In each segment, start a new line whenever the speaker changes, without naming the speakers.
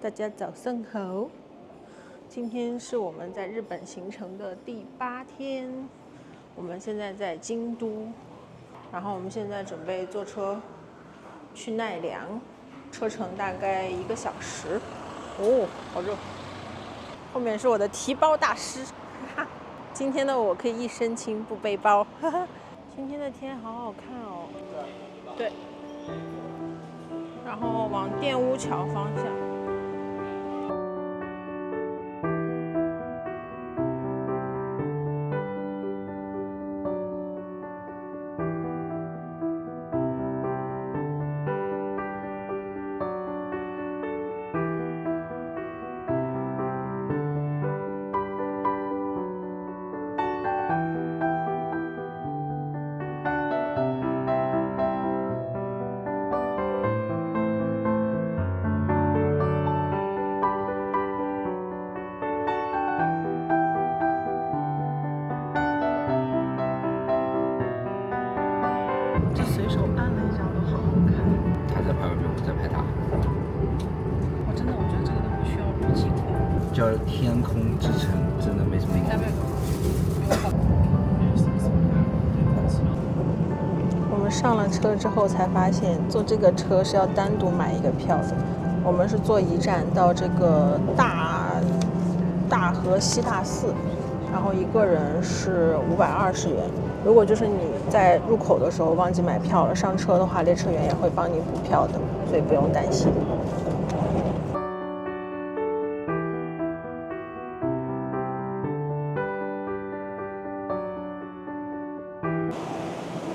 大家早上好，今天是我们在日本行程的第8天，我们现在在京都，然后我们现在准备坐车去奈良，车程大概1个小时。哦，好热！后面是我的提包大师，哈哈。今天的我可以一身轻不背包，哈哈。今天的天好好看哦。对。然后往电屋桥方向。就随手按了一张都好好看。
他在拍外面，我在拍他。
我觉得这个都不需要入镜。
叫《天空之城》，真的没什么意思。
我们上了车之后才发现，坐这个车是要单独买一个票的。我们是坐1站到这个大和西大寺，然后一个人是520元。如果就是你在入口的时候忘记买票了，上车的话，列车员也会帮你补票的，所以不用担心。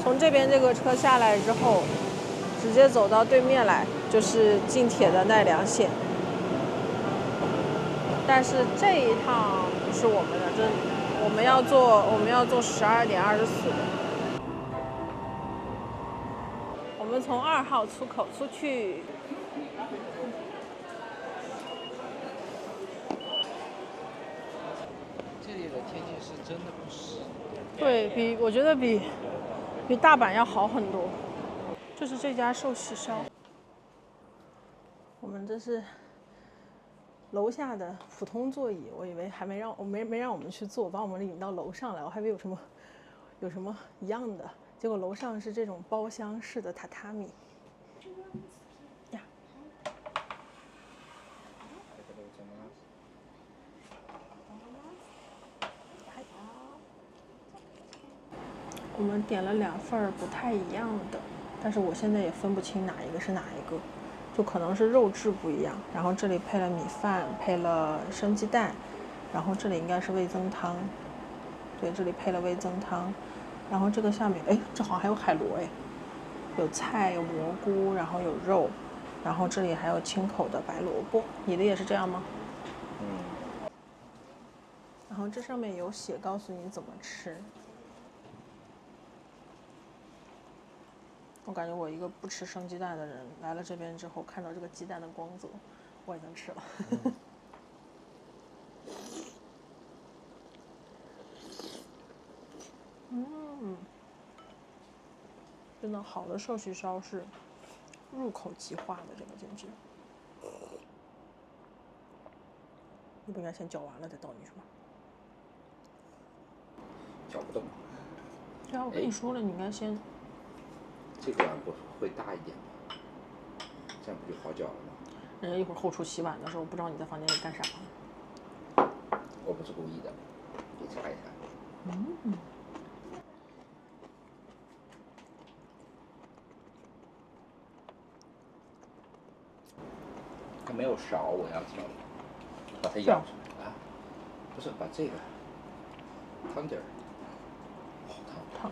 从这边这个车下来之后，直接走到对面来，就是近铁的奈良县。但是这一趟不是我们的，我们要坐12点24的。我们从2号出口出去。
这里的天气是真的不湿。
对，我觉得比大阪要好很多。就是这家寿喜烧。我们这是楼下的普通座椅，我以为还没让我们去坐，把我们引到楼上来，我还以为有什么一样的，结果楼上是这种包厢式的榻榻米。呀。我们点了2份不太一样的，但是我现在也分不清哪一个是哪一个，就可能是肉质不一样。然后这里配了米饭，配了生鸡蛋，然后这里应该是味增汤，对，这里配了味增汤。然后这个下面，哎，这好像还有海螺哎，有菜有蘑菇，然后有肉，然后这里还有清口的白萝卜。你的也是这样吗？然后这上面有写告诉你怎么吃。我感觉我一个不吃生鸡蛋的人来了这边之后，看到这个鸡蛋的光泽，我也能吃了。真的好的寿喜烧是入口即化的，这个简直。你不应该先搅完了再倒进去吗？
搅不动。
对啊，我跟你说了，你应该先。
这个碗不会大一点吗？这样不就好搅了吗？
人家一会儿后厨洗碗的时候，不知道你在房间里干啥。
我不是故意的，给擦一下。它没有勺，我要调，把它舀出来啊！不是，把这个汤底儿，好烫，好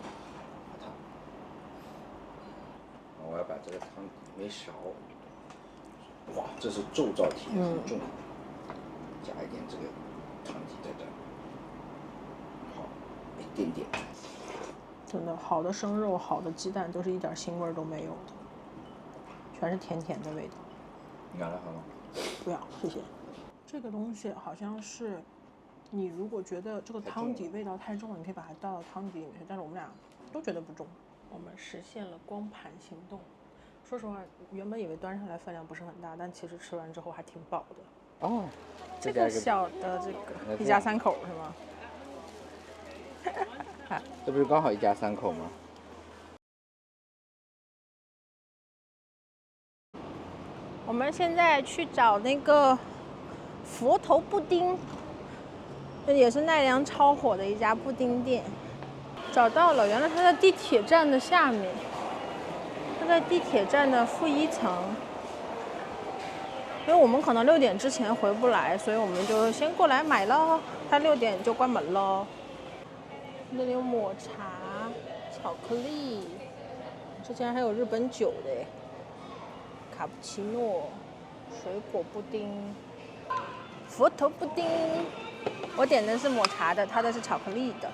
烫。我要把这个汤底没勺，哇，这是皱燥体，很重，加一点这个汤底在这儿，好，一点点。
真的，好的生肉、好的鸡蛋都是一点腥味都没有的，全是甜甜的味道。
你拿来喝吗？
不要，谢谢。这个东西好像是，你如果觉得这个汤底味道太重了，你可以把它倒到汤底里面去。但是我们俩都觉得不重。我们实现了光盘行动，说实话，原本以为端上来分量不是很大，但其实吃完之后还挺饱的。
哦，
这个小的这个一家3口是吗？
这不是刚好一家3口吗？
我们现在去找那个佛头布丁，这也是奈良超火的一家布丁店。找到了，原来它在地铁站的下面，它在地铁站的负1层。因为我们可能6点之前回不来，所以我们就先过来买了。它6点就关门了。那里有抹茶、巧克力，这竟然还有日本酒的耶，卡布奇诺、水果布丁、佛头布丁。我点的是抹茶的，它的是巧克力的。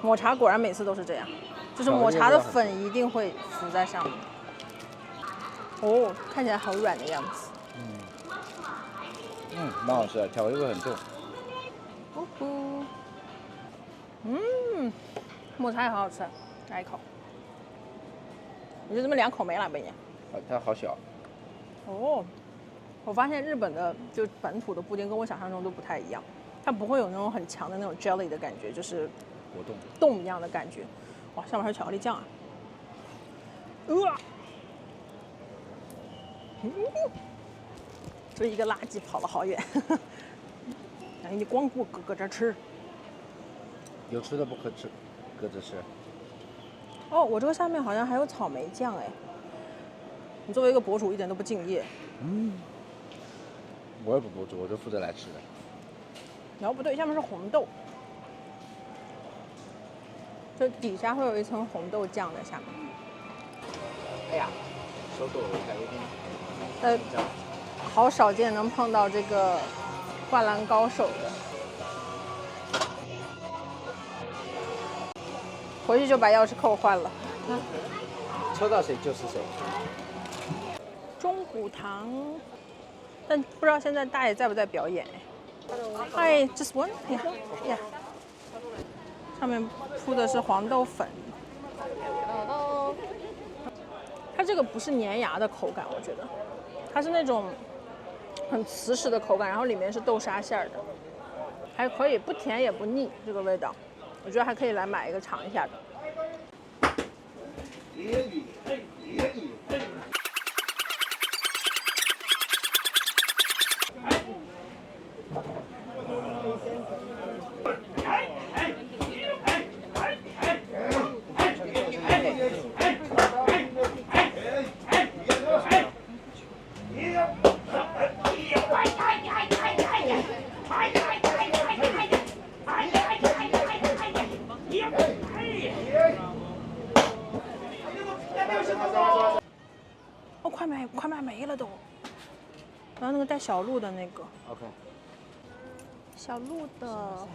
抹茶果然每次都是这样，就是抹茶的粉一定会浮在上面。哦，看起来好软的样子。
蛮好吃的，巧克力味很重。
抹茶也好好吃，来一口。你就这么2口没了，贝尼？
它好小。
哦，我发现日本的就本土的布丁跟我想象中都不太一样，它不会有那种很强的那种 jelly 的感觉，就是
果
冻一样的感觉。哇，上面还有巧克力酱啊！这一个垃圾跑了好远，哎，你光顾搁这吃。
有吃的不可吃，搁着吃。
哦，我这个下面好像还有草莓酱哎。你作为一个博主一点都不敬业。
我也不博主，我就负责来吃的。
然后不对，下面是红豆，就底下会有一层红豆酱在下面。哎呀，
手抖了一下，有点。
好少见能碰到这个灌篮高手的。回去就把钥匙扣换了。
抽到谁就是谁。
中古堂，但不知道现在大爷在不在表演哎。Hi, just one? Yeah. 上面铺的是黄豆粉。它这个不是粘牙的口感，我觉得，它是那种很瓷实的口感，然后里面是豆沙馅的，还可以，不甜也不腻，这个味道。我觉得还可以来买一个尝一下的。哦，快卖没了都。然后那个带小鹿的那个
，OK，
小鹿的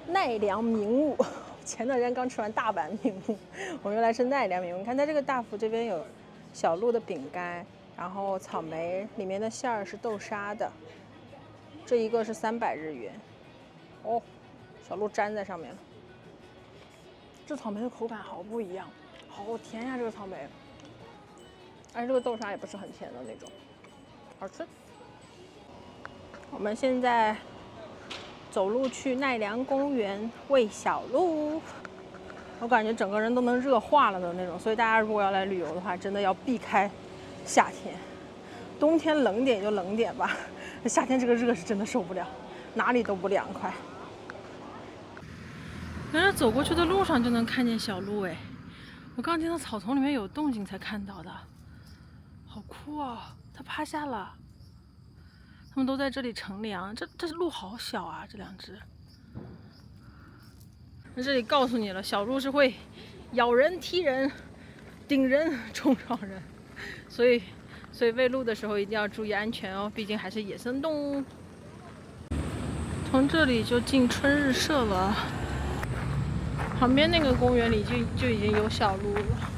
奈良名物，前段时间刚吃完大阪名物，我们又来吃奈良名物。你看它这个大福这边有小鹿的饼干，然后草莓里面的馅儿是豆沙的，这一个是300日元。哦，小鹿粘在上面了。这草莓的口感好不一样，好甜呀，这个草莓。而且这个豆沙也不是很甜的那种，好吃。我们现在走路去奈良公园喂小鹿，我感觉整个人都能热化了的那种。所以大家如果要来旅游的话，真的要避开夏天，冬天冷点就冷点吧，夏天这个热是真的受不了，哪里都不凉快。原来走过去的路上就能看见小鹿哎，我刚听到草丛里面有动静才看到的。好酷啊！它趴下了，它们都在这里乘凉。这鹿好小啊，这2只。那这里告诉你了，小鹿是会咬人、踢人、顶人、冲撞人，所以喂鹿的时候一定要注意安全哦，毕竟还是野生动物。从这里就进春日社了，旁边那个公园里就已经有小鹿了。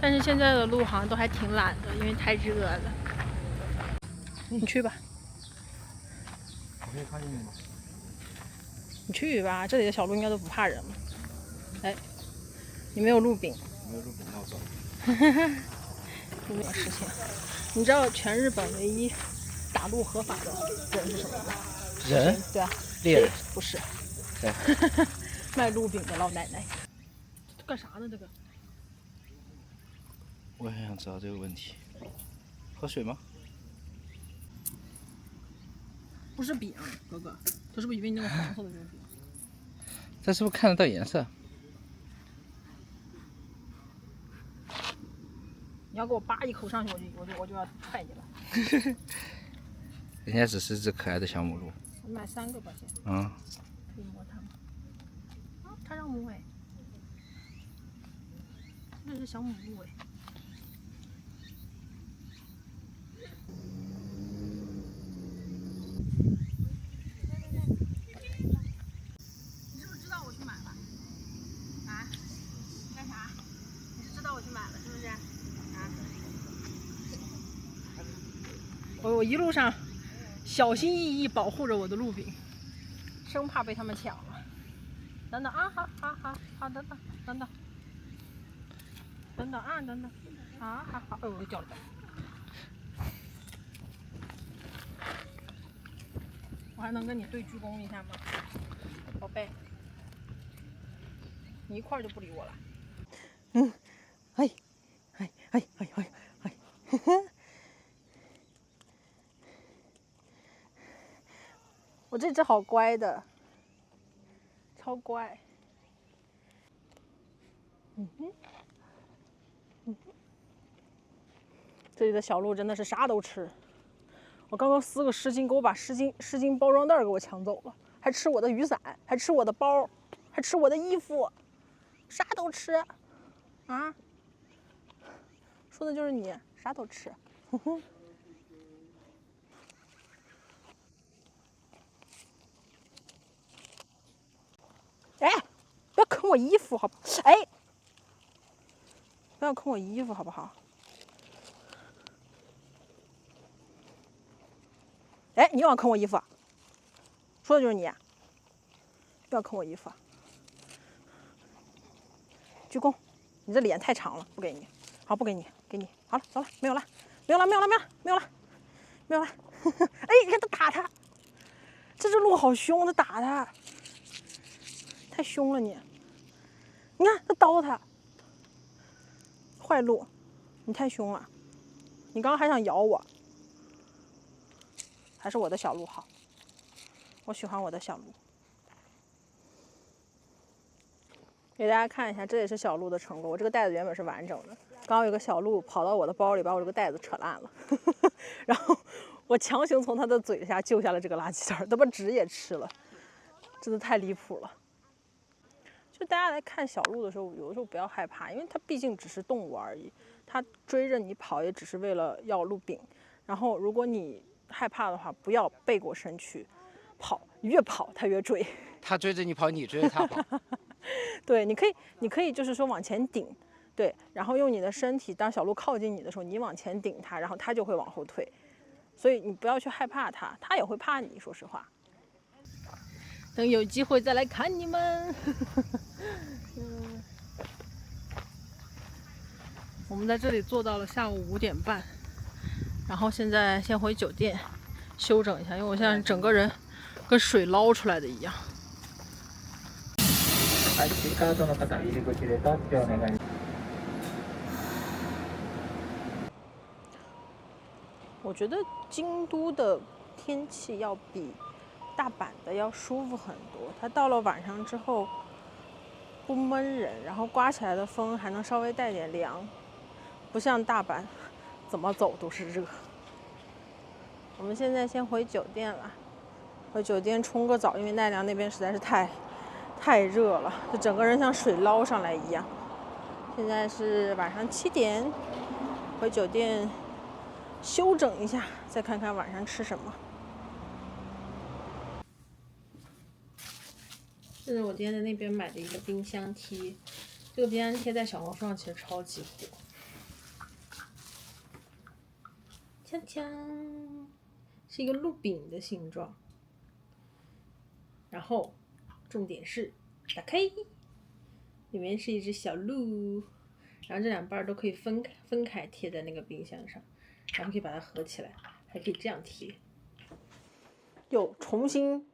但是现在的鹿好像都还挺懒的，因为太热了。你去吧。
我可以看见你吗？
你去吧，这里的小鹿应该都不怕人。哎，你没有鹿饼，
没有路边闹钟。
有没有事情？你知道全日本唯一打路合法的人是什么吗？
人？
对啊，
猎人？
不是。
谁？
卖路饼的老奶奶。这干啥呢？这个？
我也很想知道这个问题。喝水吗？
不是饼，哥哥，他是不是以为你那个黄色的就是饼？
这是不是看得到颜色？
你要给我扒一口上去，我就要踹你了。
人家只是只可爱的小母鹿。
我买3个吧，先。
嗯。
可以摸它吗？啊，它让摸哎。这是小母鹿哎。你是不是知道我去买了？啊？干啥？你是知道我去买了是不是？啊？我一路上小心翼翼保护着我的鹿饼，生怕被他们抢了。等等啊，好，等等啊，等等，好，哎呦，我掉了。我还能跟你对鞠躬一下吗，宝贝？你一块儿就不理我了。哎，我这只好乖的，超乖。这里的小鹿真的是啥都吃。我刚刚撕个湿巾，给我把湿巾包装袋给我抢走了，还吃我的雨伞，还吃我的包，还吃我的衣服，啥都吃。啊？说的就是你，啥都吃。哎，不要啃我衣服，好不好？哎，不要啃我衣服，好不好？哎，你又要啃我衣服，说的就是你，不要啃我衣服。鞠躬，你这脸太长了，不给你。好，不给你，给你。好了，走了，没有了。哎，你看他打他，这只鹿好凶，他打他，太凶了你。你看他叨他，坏鹿，你太凶了。你刚刚还想咬我，还是我的小鹿好，我喜欢我的小鹿。给大家看一下，这也是小鹿的成果。我这个袋子原本是完整的，刚刚有个小鹿跑到我的包里，把我这个袋子扯烂了，然后我强行从它的嘴下救下了这个垃圾袋，它把纸也吃了，真的太离谱了。就大家来看小鹿的时候，有的时候不要害怕，因为它毕竟只是动物而已，它追着你跑也只是为了要鹿饼。然后如果你害怕的话，不要背过身去跑，越跑它越追。
它追着你跑，你追着它跑。
对，你可以就是说往前顶，对，然后用你的身体，当小鹿靠近你的时候，你往前顶它，然后它就会往后退。所以你不要去害怕它，它也会怕你。说实话，等有机会再来看你们。我们在这里坐到了下午5点半，然后现在先回酒店休整一下，因为我现在整个人跟水捞出来的一样。我觉得京都的天气要比大阪的要舒服很多。它到了晚上之后不闷人，然后刮起来的风还能稍微带点凉，不像大阪怎么走都是热。我们现在先回酒店了，回酒店冲个澡，因为奈良那边实在是太热了，就整个人像水捞上来一样。现在是晚上7点，回酒店休整一下，再看看晚上吃什么。这是我今天在那边买的一个冰箱贴，这个冰箱贴在小红书上其实超级火。锵锵，是一个鹿饼的形状。然后，重点是打开，里面是一只小鹿，然后这2瓣都可以分开贴在那个冰箱上，然后可以把它合起来，还可以这样贴。又重新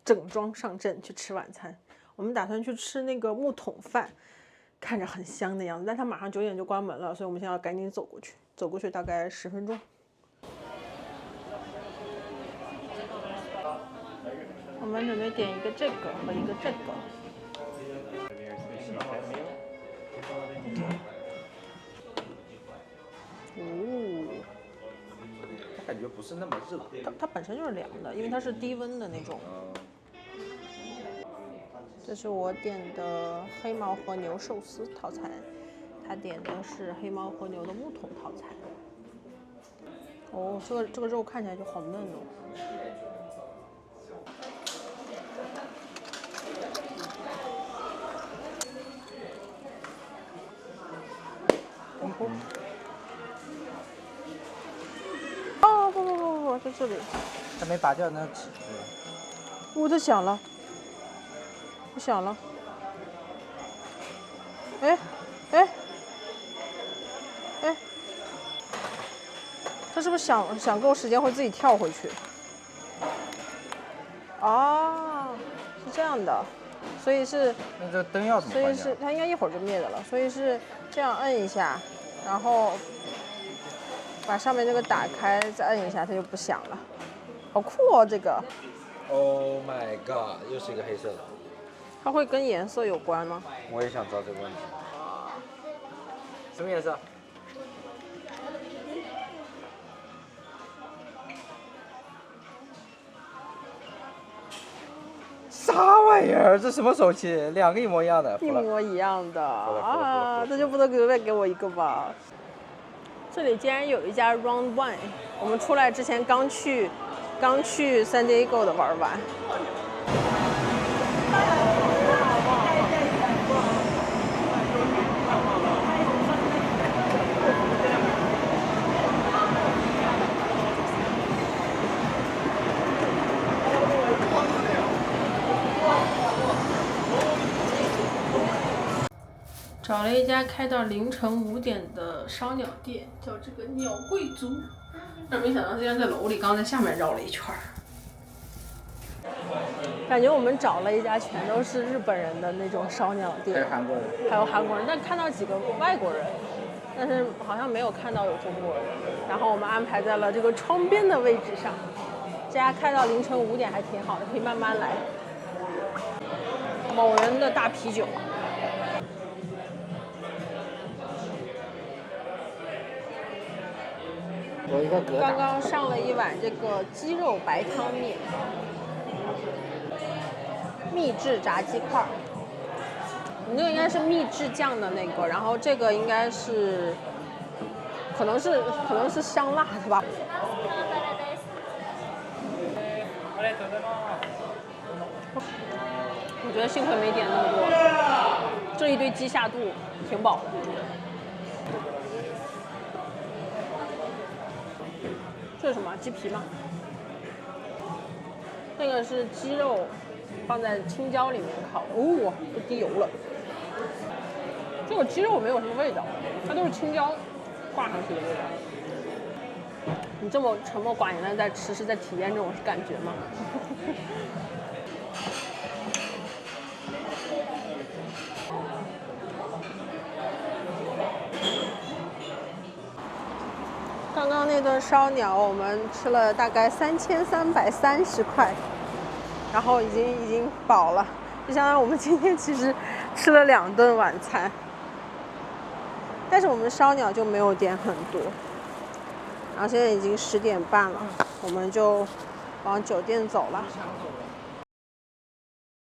整装上阵去吃晚餐，我们打算去吃那个木桶饭，看着很香的样子，但它马上9点就关门了，所以我们现在要赶紧走过去，走过去大概10分钟。我们准备点一个这个和一个这个。哦，
它感觉不是那么热。
它本身就是凉的，因为它是低温的那种。这是我点的黑毛和牛寿司套餐，他点的是黑毛和牛的木桶套餐。哦，这个肉看起来就好嫩哦。哦不，在这里。
它没拔掉那齿。
它响了，不响了。哎，它是不是想够时间会自己跳回去？哦，是这样的，所以是。
那这灯要怎么关掉？
所以是它应该一会儿就灭的了，所以是这样摁一下，然后把上面这个打开，再摁一下，它就不响了。好酷哦，这个。
Oh my god！ 又是一个黑色的。
它会跟颜色有关吗？
我也想知道这个问题。什么颜色？啥玩意儿？这什么手气？2个一模一样的。
一模一样的啊！这就不能再给我一个吧？这里竟然有一家 Round One， 我们出来之前刚去San Diego 的玩完。找了一家开到凌晨5点的烧鸟店，叫这个鸟贵族。但没想到竟然在楼里，刚在下面绕了一圈。感觉我们找了一家全都是日本人的那种烧鸟店，还有韩国人，但看到几个外国人，但是好像没有看到有中国人。然后我们安排在了这个窗边的位置上，这家开到凌晨5点还挺好的，可以慢慢来。某人的大啤酒。刚刚上了一碗这个鸡肉白汤面，秘制炸鸡块，你那个应该是秘制酱的那个，然后这个应该是，可能是香辣的吧。我觉得幸亏没点那么多，这一堆鸡下肚挺饱的。这是什么？鸡皮吗？那个是鸡肉，放在青椒里面烤。哦，都滴油了。这个鸡肉没有什么味道，它都是青椒挂上去的味道。你这么沉默寡言的在吃，是在体验这种感觉吗？刚刚那顿烧鸟我们吃了大概3330块，然后已经饱了，就相当于我们今天其实吃了2顿晚餐。但是我们烧鸟就没有点很多，然后现在已经10点半了，我们就往酒店走了。